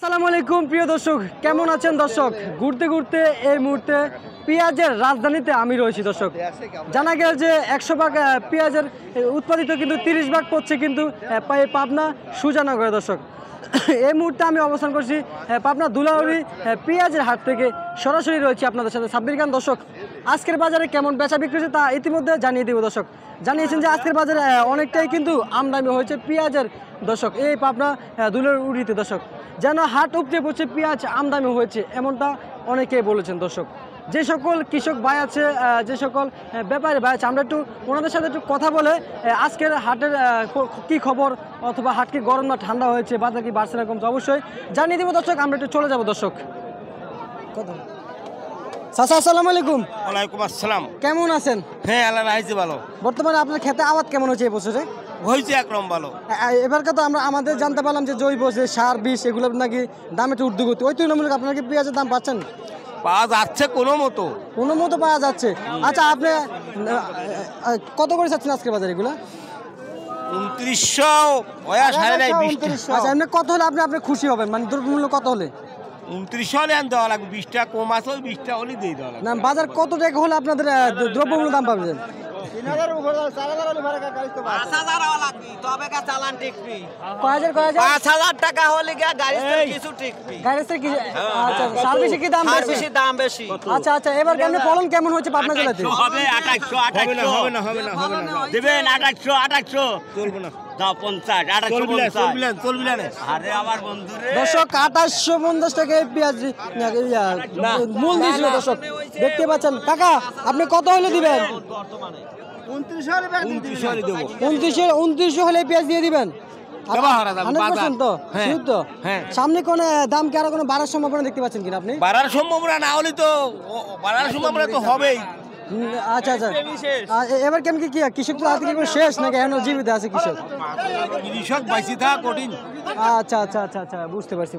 আসসালামু আলাইকুম প্রিয় দর্শক, কেমন আছেন দর্শক? ঘুরতে ঘুরতে এই মুহূর্তে পেঁয়াজের রাজধানীতে আমি রয়েছি দর্শক। জানা গেল যে 100 ভাগ পেঁয়াজের উৎপাদিত কিন্তু 30 ভাগ পড়ছে কিন্তু পাবনা সুজানগরে দর্শক। এই মুহূর্তে আমি অবস্থান করছি পাবনা দুলাউড়ি পেঁয়াজের হাট থেকে। সরাসরি রয়েছে আপনাদের সাথে সাব্বির খান। দর্শক, আজকের বাজারে কেমন বেচা বিক্রি হচ্ছে তা ইতিমধ্যে জানিয়ে দেব দর্শক। জানিয়েছেন যে আজকের বাজারে অনেকটাই কিন্তু আমদানি হয়েছে পেঁয়াজের দর্শক, এই পাবনা দুলাউড়িতে দর্শক। যেন হাট উপচে পড়ছে, পেঁয়াজ আমদানি হয়েছে এমনটা অনেকেই বলেছেন দর্শক। যে সকল কৃষক ভাই আছে, যে সকল ব্যাপারী ভাই আছে, আমরা একটু ওনাদের সাথে একটু কথা বলে আজকের হাটের কি খবর, অথবা হাট কি গরম না ঠান্ডা হয়েছে, বাজার কি বাড়ছে না কমছে অবশ্যই জানিয়ে দেবো দর্শক। আমরা একটু চলে যাবো দর্শক। কথা চাচা, আসসালামু আলাইকুম। ওয়ালাইকুম আসসালাম। কেমন আছেন? হ্যাঁ, আল্লাহ রাখছে ভালো। বর্তমানে আপনার খেতে আবাদ কেমন হয়েছে এই বছরে? হয়েছে একরকম ভালো। এবারকার তো আমাদের জানতে পারলাম যে জৈব যে সার বিষ এগুলো নাকি দাম একটু ঊর্ধ্বগতি, ওই তুলনামূলক আপনার কি পেঁয়াজের দাম পাচ্ছেন? পাওয়া যাচ্ছে কোনো মতো পাওয়া যাচ্ছে। আচ্ছা, আপনি কত করে চাচ্ছেন আজকের বাজারে এগুলো? 2900 আচ্ছা, এমনি কত হলে আপনি খুশি হবেন, মানে দ্রব্যমূল্য কত হলে? 2900 হলে দেওয়া লাগবে, 20 টাকা কম আছে, 20 টাকা হলে দিয়ে দেওয়া লাগবে। না, বাজার কত টাকা হলে আপনাদের দ্রব্যমূল্য দাম পাবেন? 5000 টাকা হলে কিছু টিকবি। আচ্ছা, সার্ভিসে কি দাম বেশি? আচ্ছা আচ্ছা, এবার কেমন ফলন কেমন হচ্ছে পাবনা জেলাতে? হবে 2800 হবে না দেবেন 2800 চলবে না। দাও 50 2850 চলবি না। আরে আমার বন্ধু রে, দর্শক 2850 টাকায় পেঁয়াজ মূল দিয়েছিল দর্শক, দেখতে পাচ্ছেন। কাকা, আপনি কত হলে দিবেন? 2900 হলে পেঁয়াজ দিয়ে দিবেন? সামনে কোন দাম কি আরো কোনো বাড়ার সম্ভাবনা দেখতে পাচ্ছেন কিনা আপনি? বাড়ার সম্ভাবনা না হলে তো হবেই। আচ্ছা আচ্ছা, এবার কেমন কি কৃষক তো হাতে কি শেষ নাকি এখনো জীবিত আছে কৃষক? কৃষক বাইসি থাকা কঠিন। আচ্ছা আচ্ছা আচ্ছা আচ্ছা, বুঝতে পারছি।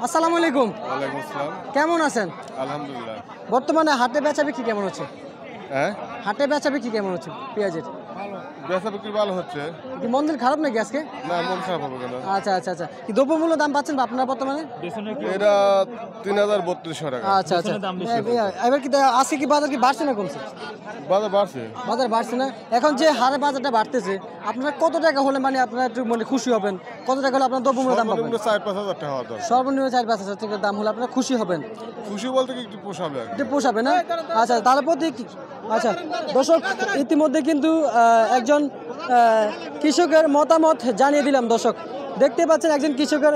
আসসালামু আলাইকুম। ওয়ালাইকুম আসসালাম। কেমন আছেন? আলহামদুলিল্লাহ। বর্তমানে হাটে বেচা বিক্রি কেমন হচ্ছে? হ্যাঁ, হাটে বেচা বিক্রি কেমন হচ্ছে পেঁয়াজের? বেচা বিক্রি ভালো হচ্ছে। কি মন্দির খারাপ নাকি আজকে? না, মন খারাপ হবে কেন? আচ্ছা আচ্ছা আচ্ছা, কি দ্রব্যমূল্য দাম পাচ্ছেন আপনারা বর্তমানে? এটা 3032 টাকা। আচ্ছা আচ্ছা, এবার কি আজকে কি বাজার কি বাড়ছে না কমছে? বাজার বাড়ছে। বাজার বাড়ছে না? এখন যে হারে বাজারটা বাড়তেছে, আপনারা কত টাকা হলে মানে আপনারা একটু মানে খুশি হবেন? কত টাকা হলে আপনার দ্রব্যমূল্য দাম পাবেন? 4-5 হাজার টাকা হওয়া দরকার। সর্বনিম্ন 4-5 হাজার টাকার দাম হলে আপনারা খুশি হবেন? খুশি বলতে কি একটু পোষাবে আর কি। একটু পোষাবে না? আচ্ছা, তাহলে আচ্ছা দর্শক, ইতিমধ্যে কিন্তু একজন কৃষকের মতামত জানিয়ে দিলাম দর্শক। দেখতে পাচ্ছেন একজন কৃষকের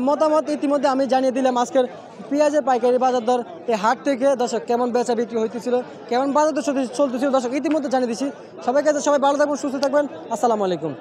মতামত ইতিমধ্যে আমি জানিয়ে দিলাম। আজকের পেঁয়াজের পাইকারি বাজার দর এই হাট থেকে দর্শক কেমন বেচা বিক্রি হইতেছিল, কেমন বাজার দর চলতেছিল দর্শক ইতিমধ্যে জানিয়ে দিচ্ছি। সবাই ভালো থাকবেন, সুস্থ থাকবেন। আসসালামু আলাইকুম।